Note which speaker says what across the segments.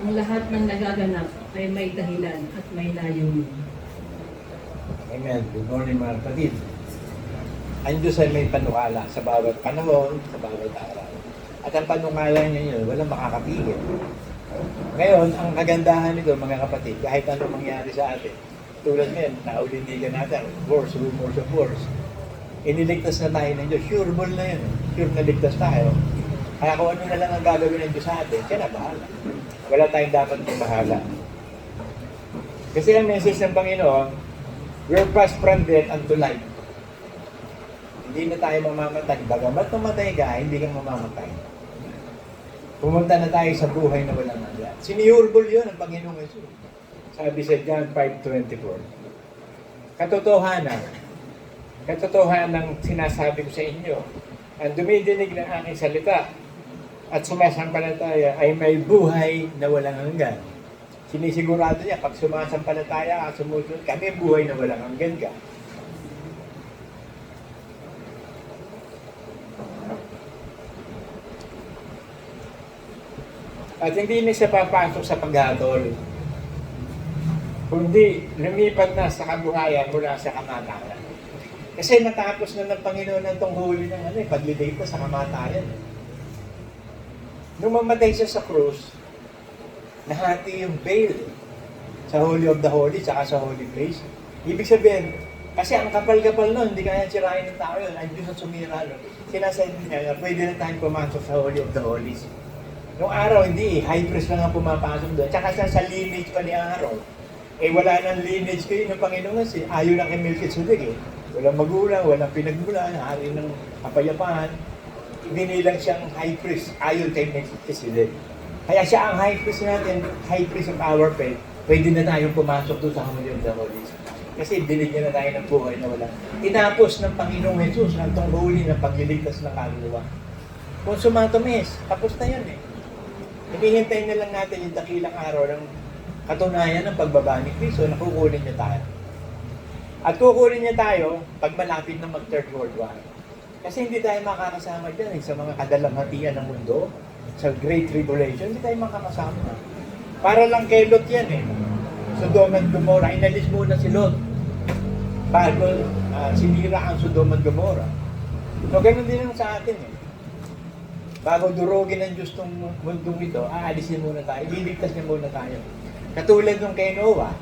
Speaker 1: ang lahat ng nagaganap ay may dahilan at may layunin.
Speaker 2: Amen. Good morning mga kapatid. Ang Diyos ay may panukala sa bawat panahon, sa bawat araw. At ang panukala niya yun, walang makakapigil. Ngayon, ang kagandahan nito mga kapatid, kahit ano mangyari sa atin, tulad ngayon, naulinigan natin, wars, rumors of wars, iniligtas na tayo ng Diyos. Sure ball na yun. Sure na ligtas tayo. Kaya kung ano na lang ang gagawin ng Diyos sa atin, siya na bahala. Wala tayong dapat ng bahala. Kasi ang message ng Panginoon, we're passed from death unto life. Hindi na tayo mamamatay. Bagamat mamatay ka, hindi ka mamamatay. Pumunta na tayo sa buhay na walang hanggan. Siniurbol yun ang Panginoong Jesus. Sabi sa John 5:24. Katotohanan sinasabi ko sa inyo, ang dumidinig ng aking salita at sumasampalataya ay may buhay na walang hanggan. Sinisigurado niya, pag sumasampalataya at sumusunod ka, may buhay na walang hanggan ka. At hindi na siya papasok sa paghatol, kundi lumipat na sa kabuhayan mula sa kamatayan. Kasi natapos na ng Panginoon ang tunghuli ng pagliligtas sa kamatayan. Nung mamatay siya sa krus, nahati yung veil sa Holy of the Holy saka sa Holy Place. Ibig sabihin, kasi ang kapal-kapal nun, hindi kaya sirain ng tao yun. Ang Diyos ang sumira. Sinasabi niya, pwede na tayong pumasok sa Holy of the Holies. Noong araw, hindi. High priest lang ang pumapasok doon. Tsaka sa lineage pa ni Aaron. Wala nang lineage kayo ng Panginoon kasi ayaw na kay Melchizedek Walang magulang, walang pinagmulan, hari ng kapayapaan. Binilang siyang high priest, ayon kay Melchizedek. Kaya siya ang high priest natin, high priest of our faith. Pwede na tayong pumasok doon sa Holy of the Holies. Kasi binigyan na tayo ng buhay na wala. Tinapos ng Panginoong Jesus ang tunghuli ng pagliligtas ng kaluluwa. Kung sumatomes, tapos na yun Hinihintay na lang natin yung dakilang araw ng katunayan ng pagbaba ni Kristo na kukunin niya tayo. At kukunin niya tayo pag malapit na mag-Third World War. Kasi hindi tayo makakasama dyan sa mga kadalamhatian ng mundo, sa Great Tribulation, hindi tayo makakasama. Para lang kay Lot yan Sodom at Gomorrah, inalis muna si Lot bago sinira ang Sodom at Gomorrah. So ganun din sa atin Bago durugin ng Diyos itong mundong ito, aalisin muna tayo, ililigtas niya muna tayo. Katulad nung kay Noah,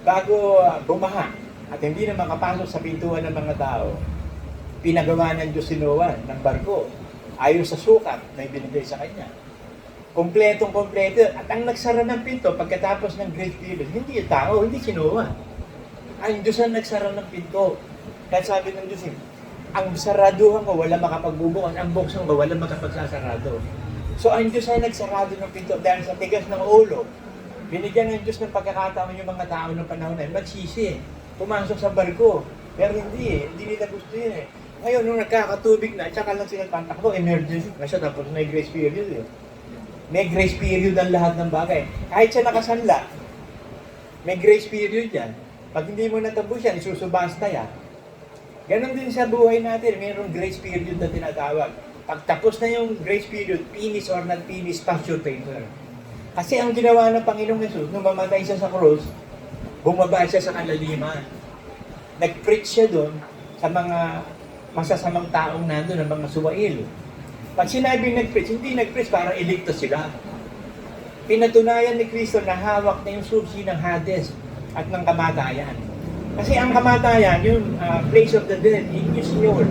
Speaker 2: bago bumaha at hindi na makapasok sa pintuan ng mga tao, pinagawa ng Diyos si Noah ng barko, ayon sa sukat na ibinigay sa kanya. Kompletong-kompleto. At ang nagsara ng pinto pagkatapos ng Great Flood, hindi yung tao, hindi si Noah. Ang Diyos ang nagsara ng pinto. Kaya sabi ng Diyos, ang saraduhan ko, wala makapagbubukas. Ang buksan ko, wala makapagsasarado. So, ang Diyos ay nagsarado ng pinto dahil sa tigas ng ulo. Binigyan ng Diyos ng pagkakataon yung mga tao ng panahon na magsisi. Pumasok sa barko. Pero hindi Hindi nila gusto yun Ngayon, nung nagkakatubig na, tsaka lang sila pantakbo, emergency. Kasi tapos may grace period May grace period ang lahat ng bagay. Kahit siya nakasanla, may grace period yan. Pag hindi mo natapos yan, isusubasta yan. Ganon din sa buhay natin, mayroong grace period na tinatawag. Pag tapos na yung grace period, finish or not finish, pass your paper. Kasi ang ginawa ng Panginoong Jesus, nung mamatay siya sa cross, bumaba siya sa kalaliman. Nag-preach siya doon sa mga masasamang taong nandun, ng mga suwail. Pag sinabi nag-preach, hindi nag-preach para iligtas sila. Pinatunayan ni Kristo na hawak na yung susi ng Hades at ng kamatayan. Kasi ang kamatayan, yung place of the dead, yung Sheol.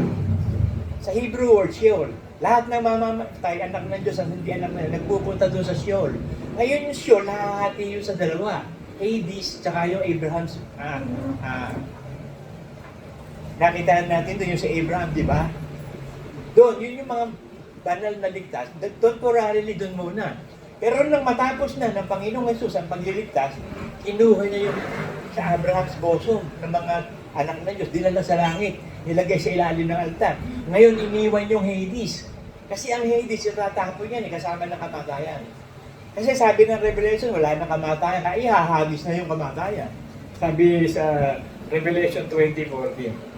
Speaker 2: Sa Hebrew word, Sheol. Lahat ng mamamatay, anak ng Diyos at hindi anak na Diyos, nagpupunta doon sa Sheol. Ngayon yung Sheol, nahahati yun sa dalawa. Hades, tsaka yung Abraham's, nakita natin doon yung sa Abraham, di ba? Doon, yun yung mga banal na ligtas. Temporarily doon muna. Pero nang matapos na ng Panginoong Jesus ang pagliligtas, kinuha niya yung sa Abraham's bosom ng mga anak ng Diyos, dinala sa langit, nilagay sa ilalim ng altar. Ngayon, iniwan yung Hades. Kasi ang Hades, yung tatapon yan, kasama ng kamatayan. Kasi sabi ng Revelation, wala na kamatayan, kaya ihahagis na yung kamatayan. Sabi sa Revelation 20:14.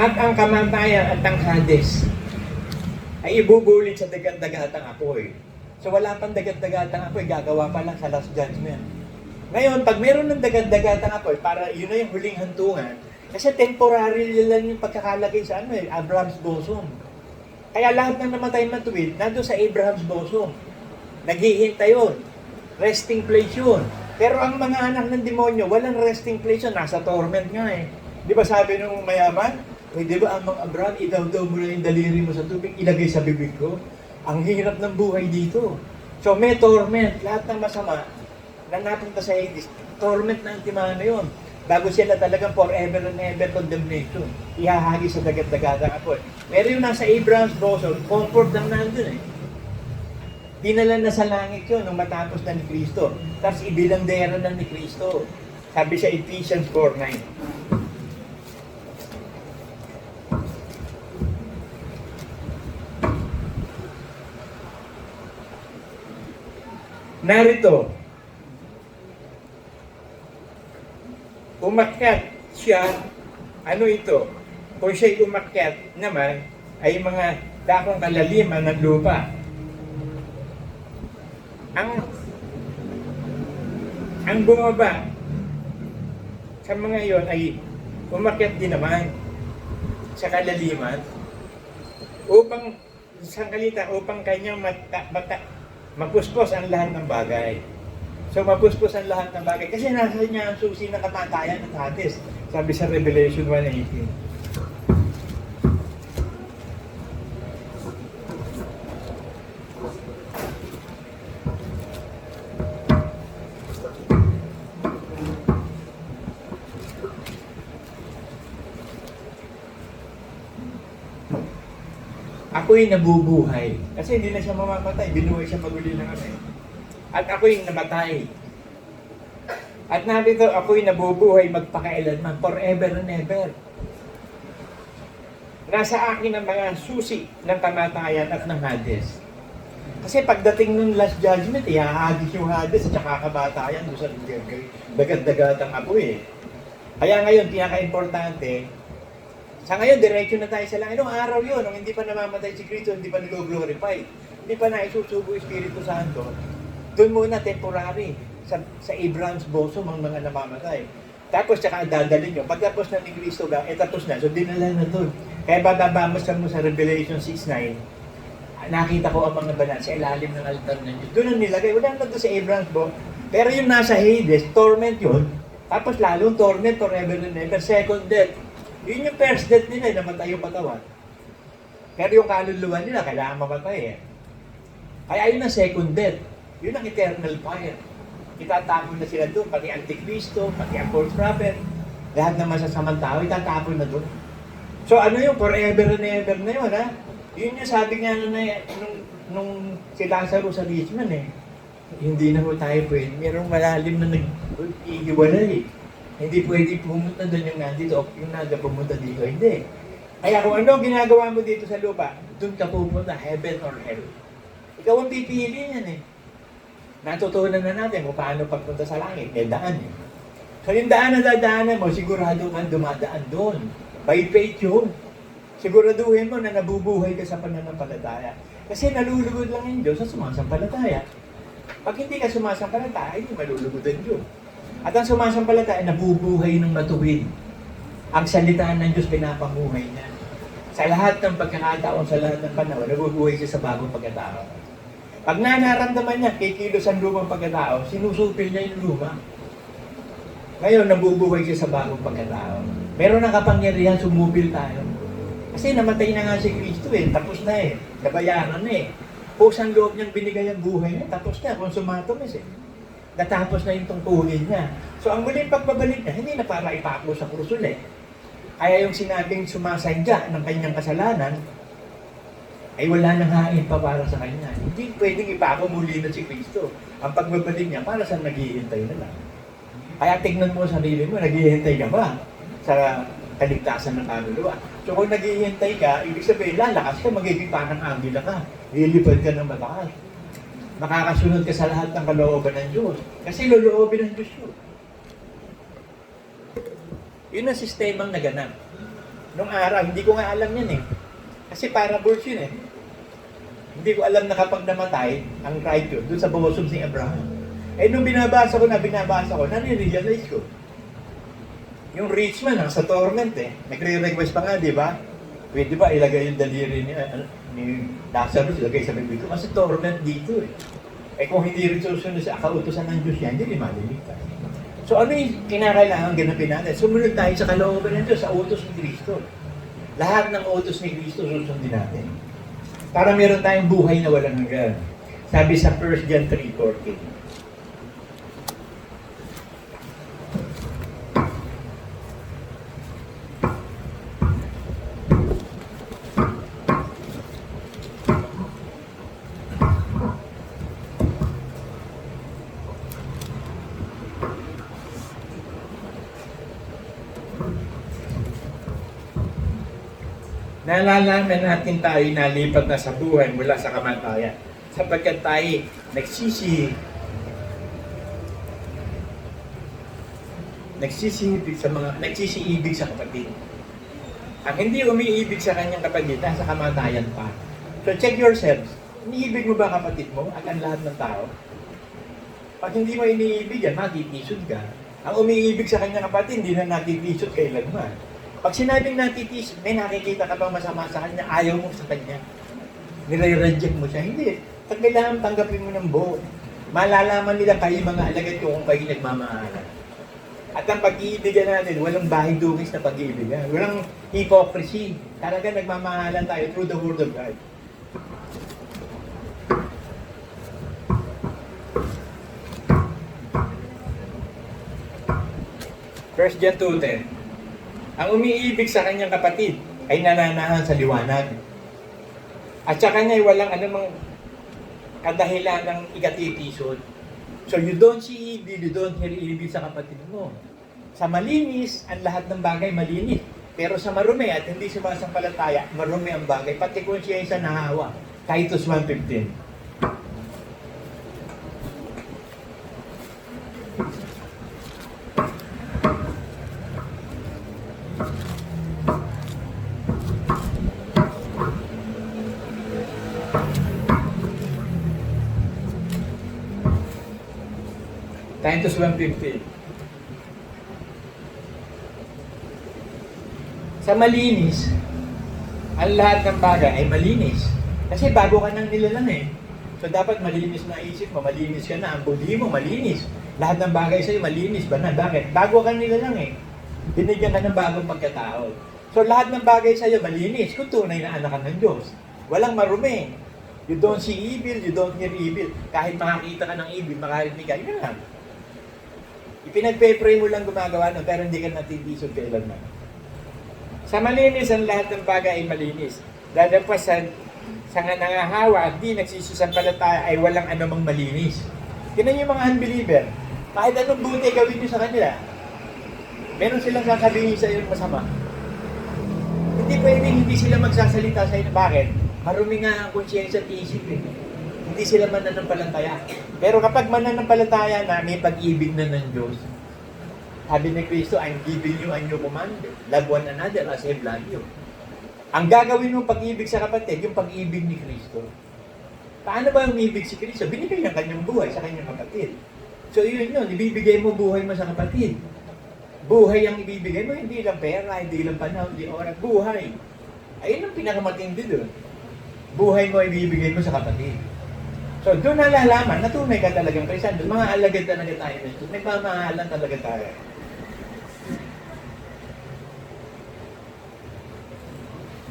Speaker 2: At ang kamatayan at ang Hades ay ibubulit sa dagat-dagatang apoy. So wala pang dagat-dagatang apoy, gagawa pa lang sa Last Judgment. Ngayon, pag meron ng dagat-dagatang apoy, para yun na yung huling hantungan, kasi temporary lang yung pagkakalagay sa Abraham's bosom. Kaya lahat ng namatay matuwid, nandun sa Abraham's bosom. Naghihintay yun. Resting place yun. Pero ang mga anak ng demonyo, walang resting place yun. Nasa torment nga eh. Di ba sabi nung mayaman? Di ba amang Abraham, idaw-daw mo na yung daliri mo sa tubig, ilagay sa bibig ko? Ang hirap ng buhay dito. So may torment. Lahat ng masama na napunta sa Hades, torment na antimano yun. Bago sila talagang forever and ever condemnation. Ihahagi sa dagat-dagatang apoy. Pero yung nasa Abraham's bosom, comfort lang nandun eh. Dinala na sa langit yun nung matapos na ni Kristo. Tapos ibilandera na ni Kristo. Sabi sa Ephesians 4:9. Narito, umakyat siya, ano ito? Kung siya'y umakyat naman, ay mga dakong kalaliman ng lupa. Ang bumaba sa mga yon ay umakyat din naman sa kalaliman upang kanyang mapuspos ang lahat ng bagay. So mapuspos ang lahat ng bagay. Kasi nasa niya ang susi ng kamatayan at Hades. Sabi sa Revelation 1:18. Ako'y nabubuhay. Kasi hindi na siya mamamatay. Binuhay siya maguli ng At ako'y namatay. At narito, ako'y nabubuhay magpakailanman. Forever and ever. Nasa akin ang mga susi ng kamatayan at ng Hades. Kasi pagdating ng Last Judgment, ihahagis yung Hades at saka kamatayan doon sa dagat-dagatang apoy eh. Kaya ngayon, pinaka-importante, sa ngayon, diretso na tayo sa langit. Anong araw yun? Nung hindi pa namamatay si Kristo, hindi pa nag-glorify, hindi pa naisusubo yung Espiritu Santo, doon muna temporary sa Abraham's bosom ang mga namamatay. Tapos tsaka dadalhin nyo. Pagtapos na ni Kristo, tapos na. So dinala na doon. Kaya bababamos mo sa Revelation 6:9, nakita ko ang mga banal sa ilalim ng altar ng Diyos. Doon ang nilagay. Wala na doon sa Abraham's bosom. Pero yung nasa Hades, torment yun. Tapos lalong torment forever and ever. Second death. Yun yung first death nila, namatay yung katawan. Pero yung kaluluwa nila, kailangan mamatay eh. Kaya yun ang second death. Yun ang eternal fire. Itatapon na sila doon, pati Antikristo, pati ang false prophet, lahat ng masasamang tao, itatapon na doon. So ano yung forever and ever na yun, ha? Yun yung sabi nga nung si Lazarus sa Richmond eh. Hindi na ho tayo pwede. Merong malalim na nag-iiwalay eh. Hindi pwede pumunta doon yung nandito, yung nanda pumunta dito. Hindi. Kaya kung ano ginagawa mo dito sa lupa, doon ka pumunta, heaven or hell. Ikaw ang pipili yan eh. Natutunan na natin kung paano pagpunta sa langit. May daan eh. So yung daan na dadaanan mo, sigurado kang dumadaan doon. By faith yun. Siguraduhin mo na nabubuhay ka sa pananampalataya. Kasi nalulugod lang yung Diyos sa sumasampalataya. Pag hindi ka sumasampalataya, hindi malulugod ang Diyos. At ang sumasampalataya, nabubuhay ng matuwid. Ang salita ng Diyos, pinapamuhay niya. Sa lahat ng pagkakataon, sa lahat ng panahon, nabubuhay siya sa bagong pagkatao. Pag nanaramdaman niya, kikilos ang lumang pagkatao, sinusupil niya yung luma. Ngayon, nabubuhay siya sa bagong pagkatao. Meron ng kapangyarihan, sumupil tayo. Kasi namatay na nga si Kristo eh, tapos na eh, nabayaran na eh. Pusang loob niyang binigay ang buhay niya, tapos na, consummatum eh. Natapos na yung tungkulin niya. So ang muling pagbabalik niya, hindi na para ipako sa krus ulit. Kaya yung sinabing sumasadya ng kanyang kasalanan, ay wala nang hain pa para sa kanya. Hindi pwedeng ipako muli na si Kristo. Ang pagbabalik niya, para sa naghihintay na lang. Kaya tignan mo sa sarili mo, naghihintay ka ba sa kaligtasan ng kaluluwa? So kung naghihintay ka, ibig sabihin, lalakas ka, magiging parang agila ka. Lilipad ka ng matakas. Makakasunod ka sa lahat ng kalooban ng Diyos. Kasi loloobin ng Diyos yun. Yun ang sistemang naganap. Nung araw, hindi ko nga alam yan eh. Kasi parables yun eh. Hindi ko alam na kapag namatay, ang righteous, doon sa bosom ni Abraham. Eh nung binabasa ko, nare-realize ko. Yung rich man, sa torment eh. Nagre-request pa nga, di ba? Pwede ba ilagay yung daliri ni Lazarus, ilagay sa bibig ko? Kasi torment dito eh. Eh kung hindi rin susunod sa kautusan ng Diyos yan, hindi maliligtas. So ano yung kinakailangan ganapin natin? Sumunod tayo sa kalooban ng Diyos, sa utos ni Kristo. Lahat ng utos ni Kristo susundin natin. Para meron tayong buhay na walang hanggan. Sabi sa 1 John 3:14. Nalalaman natin tayo nalipat na sa buhay mula sa kamatayan sapagkat tayo nagsisiibig sa kapatid. Ang hindi umiibig sa kanyang kapatid, nasa kamatayan pa. So check yourselves. Iniibig mo ba kapatid mo at ang lahat ng tao? Pag hindi mo iniibig yan, matitisod ka. Ang umiibig sa kanyang kapatid, hindi na natitisod kailanman. Pag sinabing natitis, may nakikita ka bang masama sa kanya, ayaw mo sa kanya. Nire-reject mo siya. Hindi. Kailangan tanggapin mo ng buo. Malalaman nila kayo mga alagad ko kung kayo nagmamahalan. At ang pag-iibigan natin, walang bahidugis na pag-iibigan. Walang hypocrisy. Talaga nagmamahalan tayo through the Word of God. First John 2:10. Ang umiibig sa kanyang kapatid ay nananahan sa liwanag. At sa kanya ay walang anumang kadahilan ng ikatitisod. So you don't see evil, you don't hear evil sa kapatid mo. Sa malinis, ang lahat ng bagay malinis. Pero sa marumi at hindi sumasampalataya, marumi ang bagay. Pati kung siya ay sa nahawa. Titus 1:15. Titus 1:15. Sa malinis, ang lahat ng bagay ay malinis. Kasi bago ka nang nilalang eh. So dapat malinis na isip mo, malinis ka na, ang budi mo malinis. Lahat ng bagay sa'yo malinis ba na? Bakit? Bago ka nilalang eh. Binigyan ka ng bagong pagkatao. So lahat ng bagay sa'yo malinis kung tunay na anak ka ng Diyos. Walang marumi. You don't see evil, you don't hear evil. Kahit makakita ka ng evil, makarinig ka, yun lang. Ipinagpe-pray mo lang gumagawa nun, pero hindi ka natitisod kailanman. Sa malinis, ang lahat ng bagay ay malinis. Dadapasan sa nangahawa at di nagsisisampalataya ay walang anumang malinis. Tingnan yung mga unbeliever. Kahit anong buti gawin nyo sa kanila, meron silang sasabihin sa iyo masama. Hindi pwedeng hindi sila magsasalita sa iyo. Bakit? Marumi nga ang konsyensya at isip eh. Hindi sila mananampalataya. Pero kapag mananampalataya na, may pag-ibig na ng Diyos. Sabi ni Kristo, I'm giving you a new command. Love one another as I love you. Ang gagawin mong pag-ibig sa kapatid, yung pag-ibig ni Kristo. Paano ba umibig si Kristo? Binigay ng kanyang buhay sa kanyang kapatid. So yun, ibibigay mo buhay mo sa kapatid. Buhay ang ibibigay mo, hindi lang pera, hindi lang panahon, hindi oras. Buhay. Ayun ang pinakamatindi doon. Buhay mo ibibigay mo sa kapatid. So, doon nalalaman na tunay ka talagang Kristiyan. Doon mga alagad talaga tayo. Nagmamahalan talaga tayo.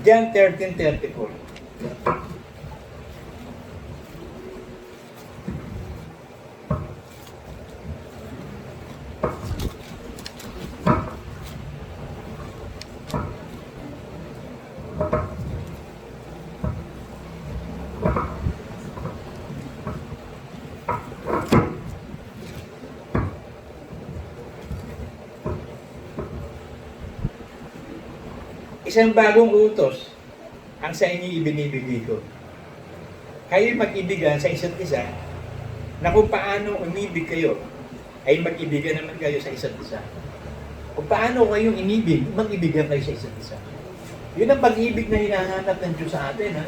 Speaker 2: John 13:34. Isang bagong utos ang sa inyo ibinibigay ko. Kayo mag-ibigan sa isa't isa na kung paano umibig kayo ay mag-ibigan naman kayo sa isa't isa. Kung paano kayong inibig, mag-ibigan kayo sa isa't isa. Yun ang pag-ibig na hinahanap ng Diyos sa atin. Ha?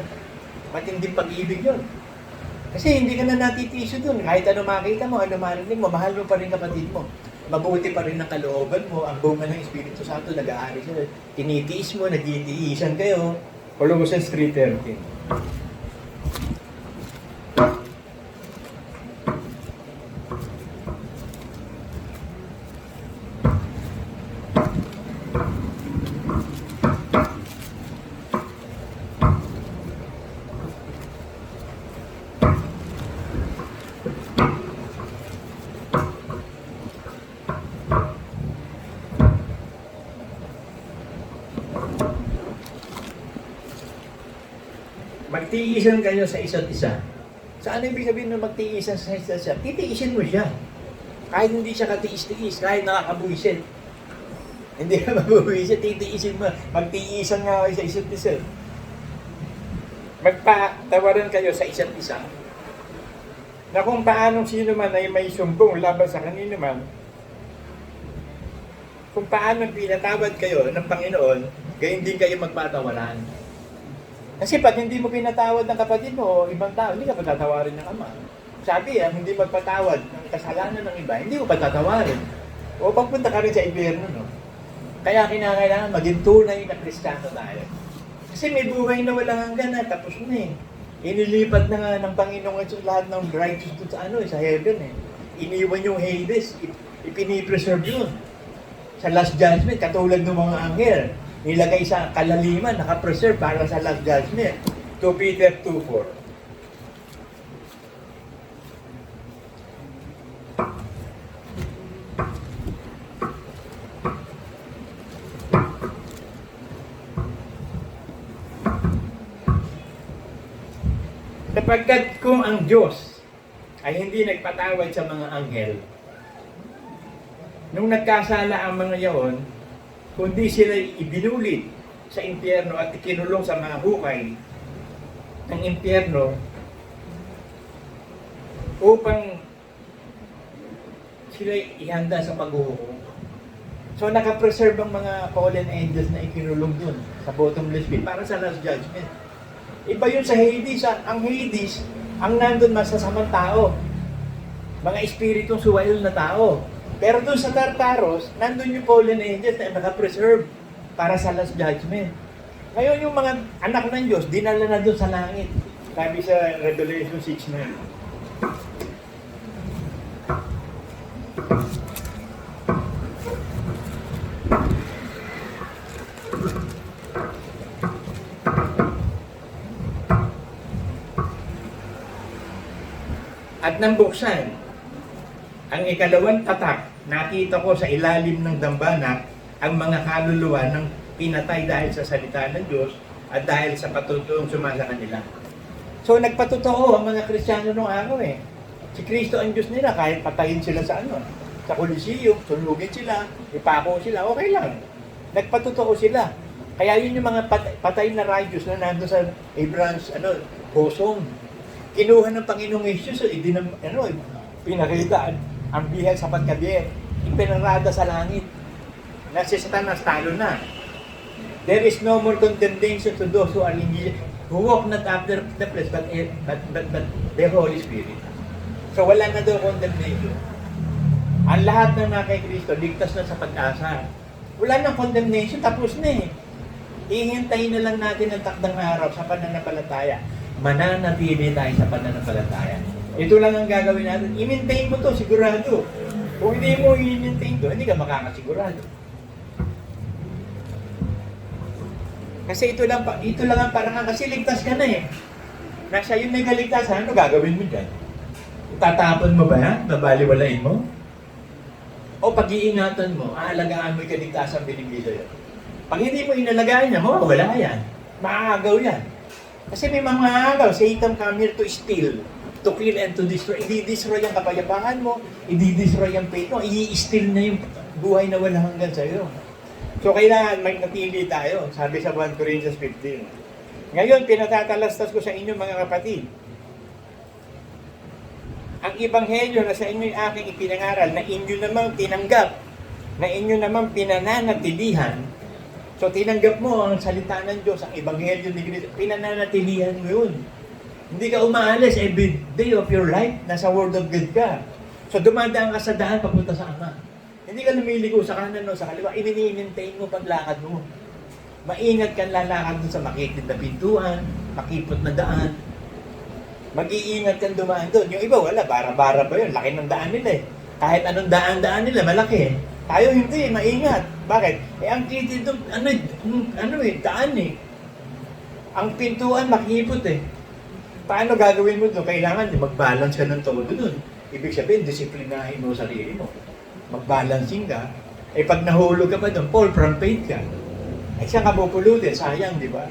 Speaker 2: Matinding pag-ibig yun. Kasi hindi ka na natitiso dun. Kahit ano makita mo, ano marinig mo, mahal mo pa rin kapatid mo. Mabuti pa rin ang kalooban mo. Ang bunga ng Espiritu Santo, nag-aari siya. Tinitiis mo, nagtitiisan kayo. Colossians 3:13. Magtiisan kayo sa isa't isa. Sa ano ibig sabihin ng magtiisan sa isa't isa? Titiisin mo siya. Kahit hindi siya katiis-tiis, kahit nakakabuisit. Hindi ka mabuisit, titiisin mo. Magtiisan nga kayo sa isa't isa. Magpatawaran kayo sa isa't isa. Na kung paanong sino man ay may sumbong laban sa kanino man, kung paano pinatawad kayo ng Panginoon, gayon din kayo magpatawaran. Kasi pag hindi mo pinatawad ng kapatid mo o ibang tao, hindi ka patatawarin ng Ama. Sabi, hindi magpatawad ng kasalanan ng iba, hindi mo patatawarin. O pagpunta ka rin sa impyerno, no? Kaya kinakailangan maging tunay na Kristiyano tayo. Kasi may buhay na walang hanggan na, tapos na eh. Inilipat na nga ng Panginoon Jesus lahat ng righteous doon sa sa heaven eh. Iniwan yung Hades, ipinipreserve yun. Sa last judgment, katulad ng mga anghel, nilagay sa kalaliman, nakapreserve para sa last judgment. 2 Peter 2:4. Sapagkat kung ang Diyos ay hindi nagpatawad sa mga anghel, nung nagkasala ang mga yaon, kundi sila ibinulit sa impyerno at ikinulong sa mga hukay ng impyerno upang sila ihanda sa paghuhukom. So nakapreserve ang mga fallen angels na ikinulong dun sa bottomless pit para sa last judgment. Iba yun sa Hades. Ang Hades, ang nandun masasamang tao. Mga espiritong suwail na tao. Pero doon sa Tartaros, nandun yung fallen angels na nakapreserve para sa last judgment. Ngayon yung mga anak ng Diyos, dinala na doon sa langit. Sabi sa Revelation 6:9. At nang buksan ang ikalawang tatak, nakita ko sa ilalim ng dambana ang mga kaluluwa ng pinatay dahil sa salita ng Diyos at dahil sa patutuong sumasa kanila. So nagpatotoo ang mga Kristiyano noong araw eh. Si Kristo ang Diyos nila, kahit patayin sila sa sa Coliseum, sunugin sila, ipako sila, okay lang. Nagpatotoo sila. Kaya yun yung mga patay na righteous na nandun sa Abraham's bosom. Kinuha ng Panginoong Jesus, pinakita ang bihag sa pagkabiyak, ipinarada sa langit. Na si Satanas talo na. There is no more condemnation to those who are in Jesus, who walk not after the flesh, but the Holy Spirit. So wala na daw condemnation. Ang lahat na kay Kristo, ligtas na sa pag-asa. Wala nang condemnation, tapos na eh. Ihintayin na lang natin ang takdang araw sa pananampalataya. Mananatili tayo sa pananampalataya. Ito lang ang gagawin natin. I-maintain mo to, sigurado. Kung hindi mo i-maintain to, hindi ka makakasigurado. Kasi ito lang ang parangan, kasi ligtas ka na eh. Nasa yun na yung kaligtasan, ano gagawin mo dyan? Itatapon mo ba yan? Babaliwalain mo? O pag-iingatan mo, aalagaan mo yung kaligtasan binigay sa'yo. Pag hindi mo inalagaan niya, mawawala yan. Maagaw yan. Kasi may mga agaw, Satan come here to steal, to kill and to destroy. I-destroy ang kapayapaan mo, i-destroy ang faith mo, i-steal na yung buhay na walang hanggan sa'yo. So kailangan magpili tayo, sabi sa 1 Corinthians 15. Ngayon, pinatatalastas ko sa inyo mga kapatid. Ang ebanghelyo na sa inyo yung aking ipinangaral, na inyo namang tinanggap, na inyo namang pinananatilihan, So tinanggap mo ang salita ng Diyos, ang Ebanghelyo ni Cristo, pinananatilihan mo yun. Hindi ka umaalis every day of your life, nasa Word of God ka. So dumadaan ka sa daan papunta sa Ama. Hindi ka lumiligo sa kanan o sa kaliwa, i-maintain mo paglakad mo. Maingat kang lalakad dun sa makitid na pintuan, makipot na daan. Mag-iingat kang dumaan doon. Yung iba wala, bara-bara pa yun, laki ng daan nila eh. Kahit anong daan nila, malaki eh. Tayo hindi, maingat. Bakit? Ang kitid doon, daan eh. Ang pintuan, makipot eh. Paano gagawin mo doon? Kailangan mag-balance ka ng todo doon. Ibig sabihin, disiplinahin mo sarili mo. Mag-balancing ka. Eh pag nahulog ka pa doon, fall from faith ka. Ay siyang kapupulutin, sayang, di ba?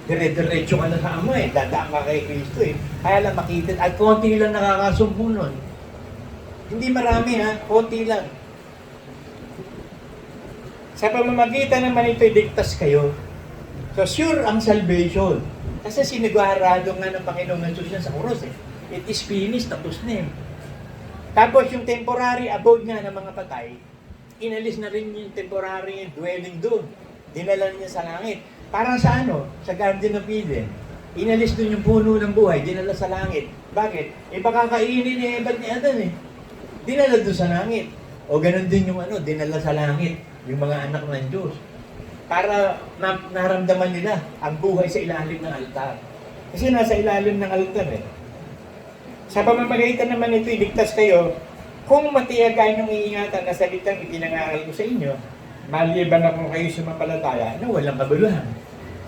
Speaker 2: Dire-diretso ka na sa Ama eh. Dadaan ka kay Kristo eh. Kaya lang makitid. At konti lang nakakasumbong nun. Hindi marami ha, konti lang. Sa pamamagitan naman ito, iligtas kayo. So sure ang salvation. Kasi sinigurado nga ng Panginoon ng Diyos yan sa krus eh. It is finished, tapos na eh. Tapos yung temporary abode nga ng mga patay, inalis na rin yung temporary dwelling doon. Dinala niya sa langit. Parang sa sa Garden of Eden. Inalis doon yung puno ng buhay, dinala sa langit. Bakit? Kakainin ni Eva ni Adan eh. Dinala doon sa langit. O ganun din yung dinala sa langit. Yung mga anak ng Diyos. Para naramdaman nila ang buhay sa ilalim ng altar. Kasi nasa ilalim ng altar eh. Sa pamamagitan naman ito, iligtas kayo, kung matiyagay ng iingatan na salitang ipinangaral ko sa inyo, maliban na kung kayo sumampalataya na walang kabuluhan.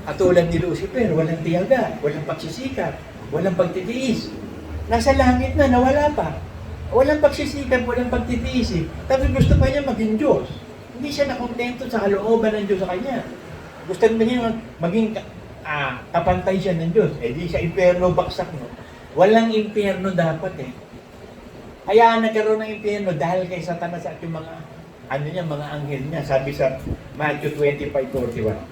Speaker 2: Katulad ni Lucifer, walang tiyaga, walang pagsisikap, walang pagtitiis. Nasa langit na, nawala pa. Walang pagsisikap, walang pagtitiis eh. Tapos gusto pa niya maging Diyos. Hindi siya nakontento sa kalooban ng Diyos sa kanya. Gusto niya maging kapantay siya ng Diyos. Eh di siya impyerno baksak no. Walang impyerno dapat eh. Kaya nagkaroon ng impyerno dahil kay Satanas at yung mga mga anghel niya. Sabi sa Matthew 25:41.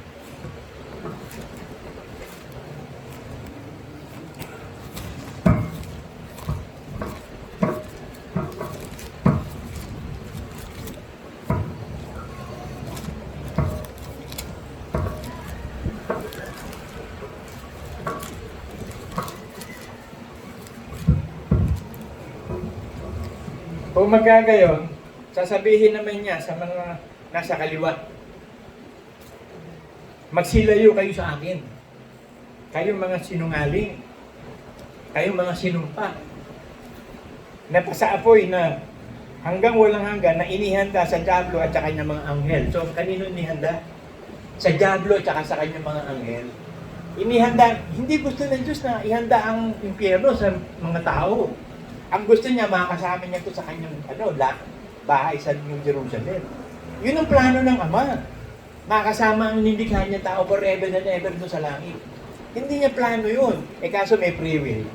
Speaker 2: Kung magkagayon, sasabihin naman niya sa mga nasa kaliwa, magsilayo kayo sa akin. Kayo mga sinungaling. Kayo mga sinumpa. Napasa apoy na hanggang walang hanggan na inihanda sa Diablo at sa kanyang mga anghel. So, kanino inihanda? Sa Diablo at sa kanyang mga anghel. Inihanda, hindi gusto ng Diyos na ihanda ang impyerno sa mga tao. Ang gusto niya, makakasama niya ito sa kanyang bahay sa New Jerusalem. Yun ang plano ng Ama. Makakasama ang nilikha niya tao forever and ever doon sa langit. Hindi niya plano yun. Kaso may free will.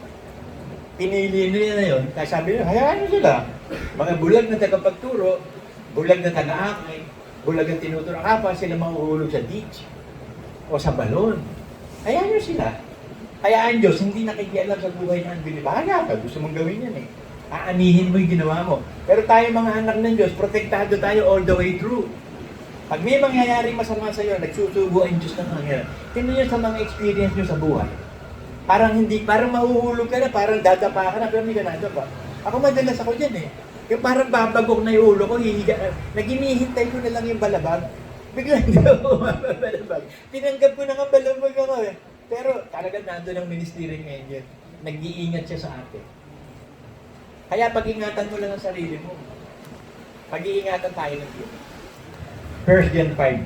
Speaker 2: Pinili niya na yun. Kaya sabi niya, hayaan niyo sila. Mga bulag na tagapagturo, bulag na taga-akay, bulag na tinuturo. Kapa sila mahuhulog sa ditch o sa balon. Hayaan niyo sila. Kaya ang Diyos, hindi nakikialam sa buhay ng unbeliever. Bahala ka, gusto mong gawin yan eh. Aanihin mo yung ginawa mo. Pero tayo mga anak ng Diyos, protektado tayo all the way through. Pag may mangyayari masama sa iyo, nagsusubo ang Diyos ng mangyayari. Tingnan niyo sa mga experience niyo sa buhay. Parang mahuhulog ka na, parang dadapa ka na, pero hindi ka nadapa. Ako madalas ako dyan eh. Yung parang babagok na yung ulo ko, hihiga. Naginihintay ko na lang yung balabag. Biglang hindi ako mababalabag. Tinanggap ko na nga balabag ako eh. Pero talagang nandun ang ministering angel. Nag-iingat siya sa atin. Kaya pag-ingatan mo lang ang sarili mo. Pag-iingatan tayo ng Diyos. 1 John 5.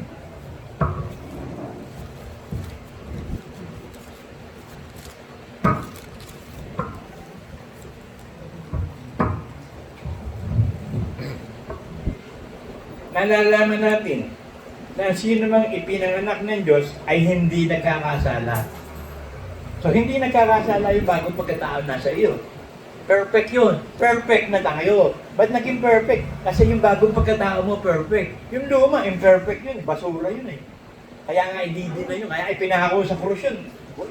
Speaker 2: Nalalaman natin na sino mang ipinanganak ng Diyos ay hindi nagkakasala. So, hindi nagkakasala yung bagong pagkatao nasa iyo. Perfect yun. Perfect na tayo. Ba't naging perfect? Kasi yung bagong pagkatao mo, perfect. Yung luma, imperfect yun. Basura yun eh. Kaya nga, ididi na yun. Kaya ipinako sa krus yun.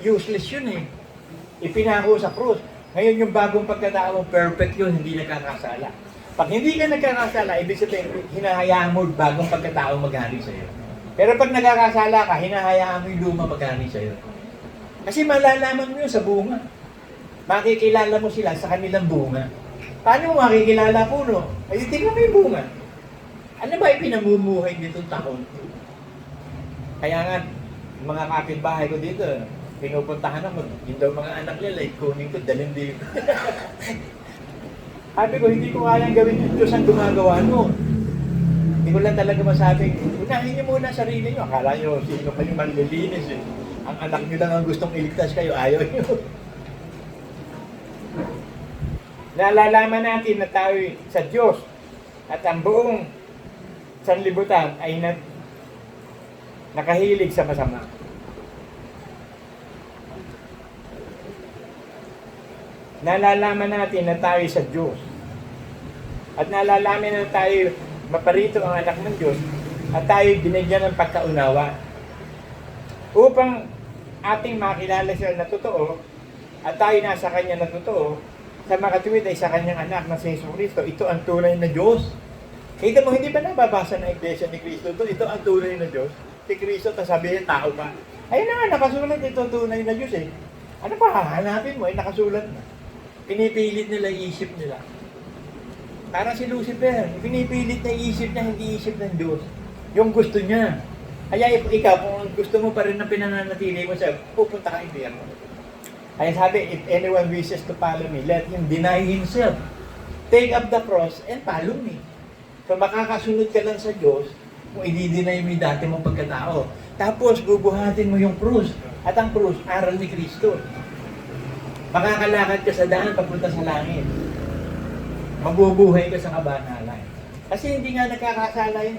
Speaker 2: Useless yun eh. Ipinako sa krus. Ngayon, yung bagong pagkatao mo, perfect yun. Hindi nagkakasala. Pag hindi ka nagkakasala, ibig sabihin, hinahayaan mo bagong pagkatao maghari sa iyo. Pero pag nagkakasala ka, hinahayaan mo yung luma magani sa'yo. Kasi malalaman mo yun sa bunga. Makikilala mo sila sa kanilang bunga. Paano mo makikilala puno? Ay, tingnan mo yung bunga. Ano ba yung pinamumuhay nitong taon? Kaya nga, mga kapitbahay ko dito, pinupuntahan ako, yung daw mga anak nila, kunin ko, dalhin dito. Sabi ko, hindi ko kayang gawin yung Diyos ang gumagawa noon. Hindi ko lang talaga masabing, unahin niyo muna sarili niyo. Akala niyo, sino kayo manlilinis eh. Ang anak niyo lang ang gustong iligtas kayo, ayaw niyo. Nalalaman natin na tayo sa Diyos at ang buong sanlibutan ay nakahilig sa masama. Nalalaman natin na tayo sa Diyos. At nalalaman na tayo maparito ang anak ng Diyos at tayo binigyan ng pagkaunawa upang ating makilala siya na totoo at tayo nasa Kanya na totoo sa makatuwid ay sa Kanyang anak na si Jesucristo. Ito ang tunay na Diyos. Kita mo, hindi ba nababasa ng Iglesia ni Cristo ito? Ito ang tunay na Diyos. Si Cristo, tapos sabihin, tao pa. Ayun na nga, nakasulat ito tunay na Diyos eh. Ano pa, hahanapin mo, ay nakasulat na. Pinipilit nila isip nila. Parang si Lucifer, pinipilit na isip niya, hindi isip ng Diyos. Yung gusto niya. Kaya ikaw, kung gusto mo pa rin na pinananatili mo siya, pupunta ka impyerno. Kaya sabi, if anyone wishes to follow me, let him deny himself. Take up the cross and follow me. So makakasunod ka lang sa Diyos kung i-deny mo yung dati mong pagkatao. Tapos bubuhatin mo yung krus. At ang krus, aral ni Kristo. Makakalakad ka sa daan papunta sa langit. Mabubuhay ka sa kabanalan. Kasi hindi nga nagkakasala yung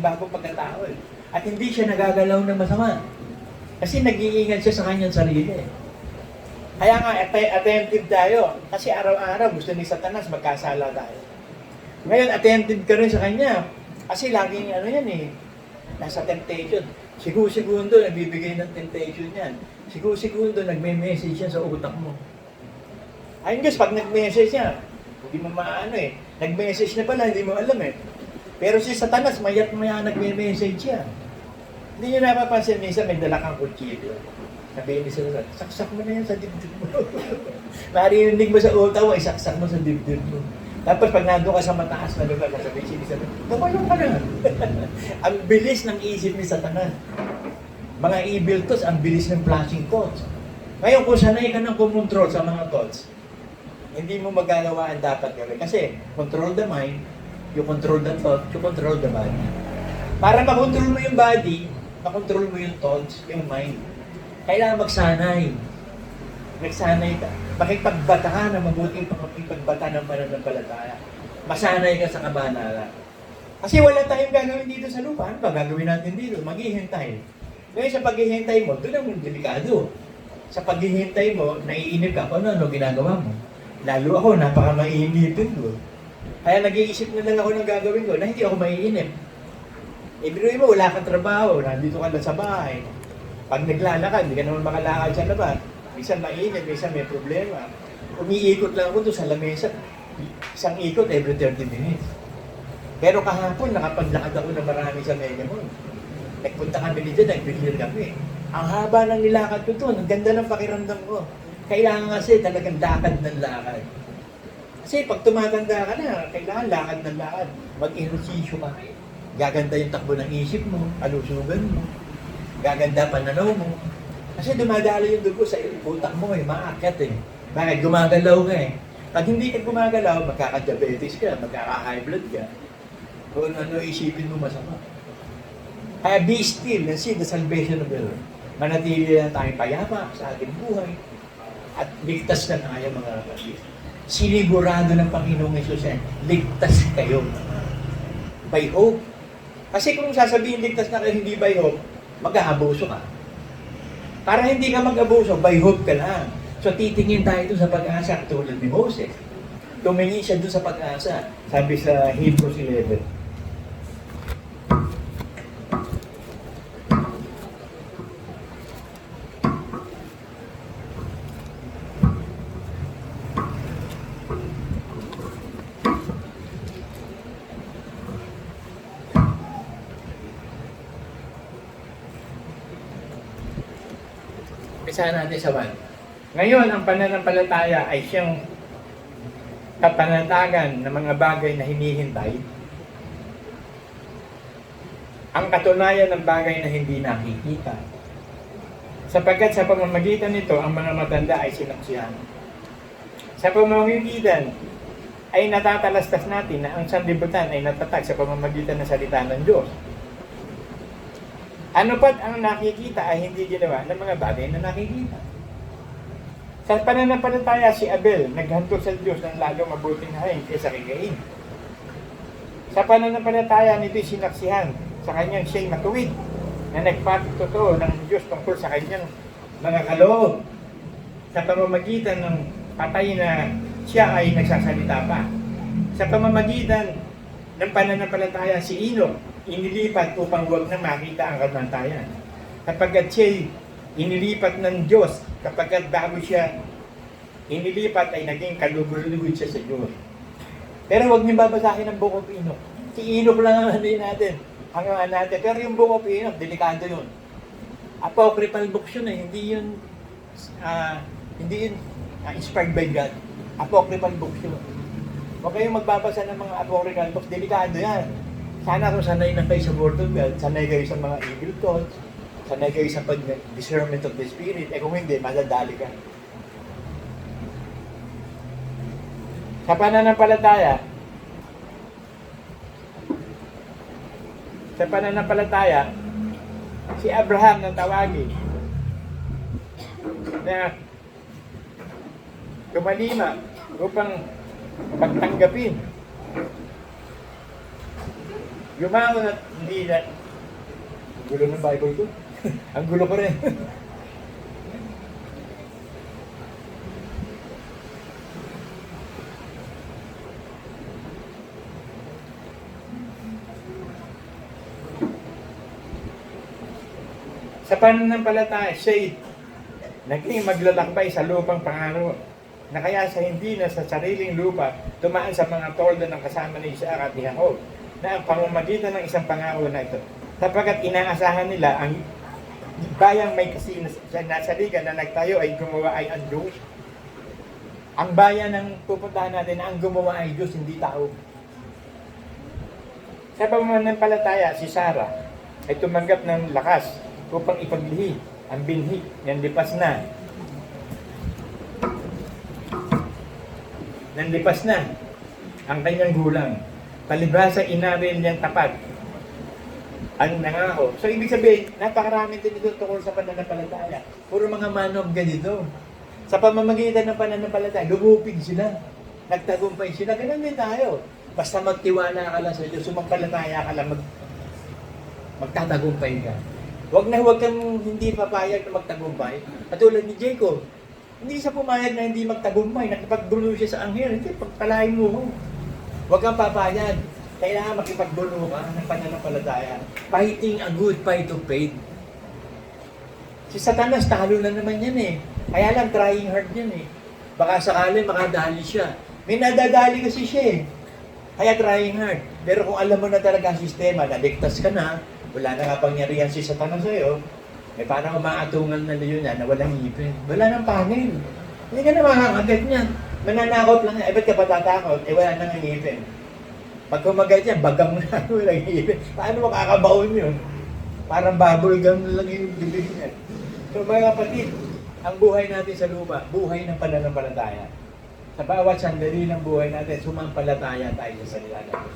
Speaker 2: bagong pagkatao eh. At hindi siya nagagalaw ng masama. Kasi nag-iingat siya sa kanyang sarili. Kaya nga, attentive tayo. Kasi araw-araw gusto ni Satanas magkasala tayo. Ngayon, attentive ka rin sa kanya. Kasi laging nasa temptation. Sigur-segundo, nagbibigay ng temptation yan. Sigur-segundo, nagme-message siya sa utak mo. Ayun guys, pag nag-message siya, hindi mo maano eh. Nag-message na pala, hindi mo alam eh. Pero si Satanas, mayat-maya nagme-message siya. Hindi nyo napapansin, minsan may dala kang kutsilyo. Sabihin ni Satanas, saksak mo na yan sa dibdib mo. Marinig mo sa utak mo, isaksak mo sa dibdib mo. Tapos pag nandun ka sa mataas na lugar, sabihin si Satanas, tumalong ka na. Ang bilis ng isip ni Satanas. Mga evil thoughts, ang bilis ng flashing thoughts. Ngayon, kung sanay ka ng kumontrol sa mga thoughts, hindi mo magagawa ang dapat gawin. Kasi, control the mind, you control the thought, you control the body. Para makontrol mo yung body, makontrol mo yung thoughts, yung mind. Kailangan magsanay. Nagsanay ka. Makipagbata ka na mabuting pakipagbata ng pananampalataya. Masanay ka sa kabanalan. Kasi wala tayong gagawin dito sa lupa. Ano ba gagawin natin dito? Maghihintay. Ngayon sa paghihintay mo, doon ang delikado. Sa paghihintay mo, naiinip ka kung ano ginagawa mo. Lalo ako, napaka-maiinipin ko. Kaya nag-iisip na lang ako ng gagawin ko na hindi ako maiinip. Ibiruin mo, wala kang trabaho, nandito ka lang sa bahay. Pag naglalakad, hindi ka naman makalakad sa labas. Minsan mainit, minsan may problema. Umiikot lang ako doon sa lamesa. Isang ikot every 30 minutes. Pero kahapon, nakapaglakad ako na marami sa Megamon. Nagpunta kami dito, nag-clear kami. Ang haba ng nilakad ko doon, ang ganda ng pakiramdam ko. Kailangan kasi talagang lakad ng lakad. Kasi pag tumatanda ka na, kailangan lakad ng lakad. Mag-ehersisyo ka. Gaganda yung takbo ng isip mo, alusugan mo. Gaganda pananaw mo. Kasi dumadalo yung dugo sa utak mo maakyat eh. Bakit? Gumagalaw ka eh. Pag hindi ka gumagalaw, magkaka-diabetes ka, magkaka-high blood ka. Kung ano isipin mo masama. Kaya be still and see the salvation of the Lord. Manatili lang tayong payapa sa ating buhay. At ligtas na tayo mga kapatid. Sinigurado ng Panginoong Yesus yan, ligtas kayo. By hope. Kasi kung sasabihin ligtas na kayo hindi by hope, mag-aabuso ka. Para hindi ka mag-abuso, by hope ka lang. So titingin tayo doon sa pag-asa tulad ni Moses. Tumingin siya doon sa pag-asa. Sabi sa Hebrews 11. Umpisahan natin sa 1. Ngayon, ang pananampalataya ay siyang kapanatagan ng mga bagay na hinihintay. Ang katunayan ng bagay na hindi nakikita. Sapagkat sa pamamagitan nito, ang mga matanda ay sinaksihan. Sa pamamagitan ay natatalastas natin na ang sanlibutan ay natatag sa pamamagitan ng salita ng Diyos. Ano pat ang nakikita ay hindi ginawa ng mga bagay na nakikita. Sa pananampalataya si Abel, naghantol sa Diyos ng lalo mabuting hain kaysa kay Cain. Sa pananampalataya nito'y sinaksihan sa kanyang siya'y matuwid na nagpatotoo ng Diyos tungkol sa kanyang mga kaloob. Sa pamamagitan ng patay na siya ay nagsasalita pa. Sa pamamagitan ng pananampalataya si Enoch, inilipat upang huwag na makita ang kamatayan. Kapagkat siya'y inilipat ng Diyos, kapagkat bago siya inilipat ay naging kalugod-lugod siya sa Diyos. Pero huwag niyo babasahin ang Book of Enoch. Si Enoch lang ang hindi natin, hanggang natin. Pero yung Book of Enoch, delikado yun. Apocryphal books yun eh, hindi yun inspired by God. Apocryphal books yun. Huwag kayong magbabasa ng mga apocryphal books, delikado yan. Sana kung sanay na kayo sa Word of God, sanay kayo sa mga evil thoughts, sanay kayo sa discernment of the Spirit, kung hindi, madadali ka. Sa pananampalataya, si Abraham na tawagin na tumalima upang pagtanggapin. Yumangon at hindi na. Ang gulo ng Bible ko. Ang gulo ko rin. Sa pananampalataya, siya'y naging maglalakbay sa lupang pangaro na kaya sa hindi na sa sariling lupa tumaan sa mga tolda ng kasama ni Isaac at ni Jacob na ang pamamagitan ng isang pangako na ito. Sapagkat inaasahan nila ang bayang may nasaligan na nagtayo ay gumawa ay ang Diyos. Ang bayan ng pupuntahan natin na ang gumawa ay Diyos, hindi tao. Sa pananampalataya, si Sarah ay tumanggap ng lakas upang ipaglihi ang binhi nanlipas na ang kanyang gulang. Palibhasa inaril niyang tapat ang nangako. So ibig sabihin, napakarami din ito tungkol sa pananampalataya. Puro mga manog ganito. Sa pamamagitan ng pananampalataya, lumupig sila. Nagtagumpay sila. Ganun din tayo. Basta magtiwala ka lang sa Diyos, sumampalataya ka lang, magtatagumpay ka. Huwag kang hindi papayag na magtagumpay. Katulad ni Jacob, hindi siya pumayag na hindi magtagumpay. Nakipagbulo siya sa anghel. Hindi, pagpalain mo ko. Huwag kang papayag. Kailangan makipagbulo ka ng pananampalataya. Fighting a good fight of faith. Si Satanas, talo na naman yan eh. Kaya lang, trying hard yan eh. Baka sakali makadali siya. May nadadali kasi siya eh. Kaya trying hard. Pero kung alam mo na talaga ang sistema, naligtas ka na, wala na kapangyarihan si Satanas sa'yo, may parang umaatungan na yun na walang ngipin. Wala nang pangil. Hindi ka na makakagat niyan. Mananakot lang yan. Ba't ka patatakot? Wala nang ngipin. Pag kumagat yan, bagang na, walang ngipin. Paano makakabaon yun? Parang bubble gum lang yung bibig niya. So mga kapatid, ang buhay natin sa lupa, buhay ng pananampalataya. Sa bawat sandali ng buhay natin, sumampalataya tayo sa salita ng Diyos.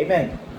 Speaker 2: Amen.